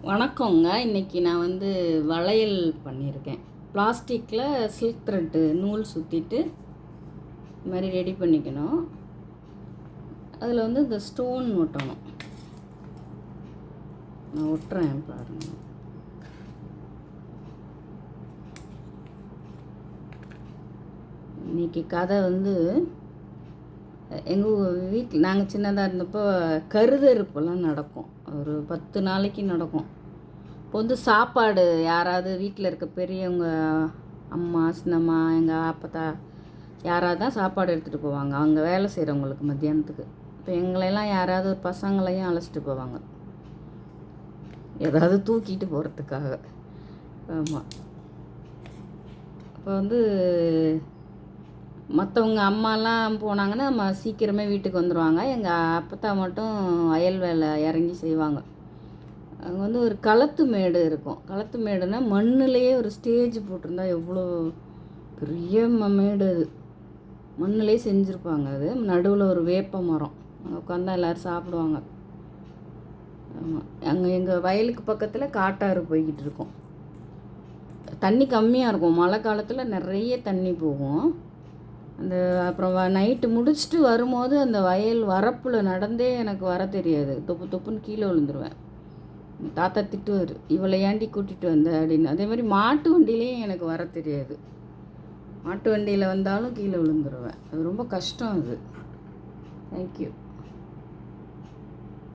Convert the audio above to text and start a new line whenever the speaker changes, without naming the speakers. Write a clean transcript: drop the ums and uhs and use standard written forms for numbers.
வணக்கங்க. இன்றைக்கி நான் வளையல் பண்ணியிருக்கேன். பிளாஸ்டிக்கில் சில்க் த்ரெட்டு நூல் சுற்றிட்டு இது மாதிரி ரெடி பண்ணிக்கணும். அதில் இந்த ஸ்டோன் ஒட்டணும். நான் ஒட்டுறேன் பாருங்கள். இன்றைக்கி கதை எங்கள் வீட்டில் நாங்கள் சின்னதாக இருந்தப்போ கருதறுப்பெல்லாம் நடக்கும். ஒரு 10 நாளைக்கு நடக்கும். இப்போ சாப்பாடு யாராவது வீட்டில் இருக்க பெரியவங்க, அம்மா, சின்னம்மா, எங்கள் அப்பத்தா யாராவது தான் சாப்பாடு எடுத்துகிட்டு போவாங்க. அவங்க வேலை செய்கிறவங்களுக்கு மத்தியானத்துக்கு. இப்போ எங்களையெல்லாம் யாராவது பசங்களையும் அழைச்சிட்டு போவாங்க, ஏதாவது தூக்கிட்டு போகிறதுக்காக. ஆமாம். இப்போ மற்றவங்க அம்மாலாம் போனாங்கன்னா சீக்கிரமே வீட்டுக்கு வந்துடுவாங்க. எங்கள் அப்பத்தா மட்டும் வயல் வேலை இறங்கி செய்வாங்க. அங்கே ஒரு களத்து மேடு இருக்கும். களத்து மேடுனா மண்ணுலேயே ஒரு ஸ்டேஜ் போட்டிருந்தா எவ்வளோ பெரிய மேடு. அது மண்ணுலேயே செஞ்சுருப்பாங்க. அது நடுவில் ஒரு வேப்ப மரம், அங்கே உட்காந்தா எல்லோரும் சாப்பிடுவாங்க. ஆமாம். அங்கே எங்கள் வயலுக்கு பக்கத்தில் காட்டாறு போய்கிட்டு இருக்கும். தண்ணி கம்மியாக இருக்கும். மழை காலத்தில் நிறைய தண்ணி போகும். அப்புறம் நைட்டு முடிச்சுட்டு வரும்போது அந்த வயல் வரப்பில் நடந்தே எனக்கு வர தெரியாது. தொப்பு தொப்புன்னு கீழே விழுந்துருவேன். தாத்தா திட்டுவார், இவளை ஏண்டி கூட்டிகிட்டு வந்த அப்படின்னு. அதே மாதிரி மாட்டு வண்டியிலையும் எனக்கு வர தெரியாது. மாட்டு வண்டியில் வந்தாலும் கீழே விழுந்துருவேன். அது ரொம்ப கஷ்டம். அது. தேங்க்யூ.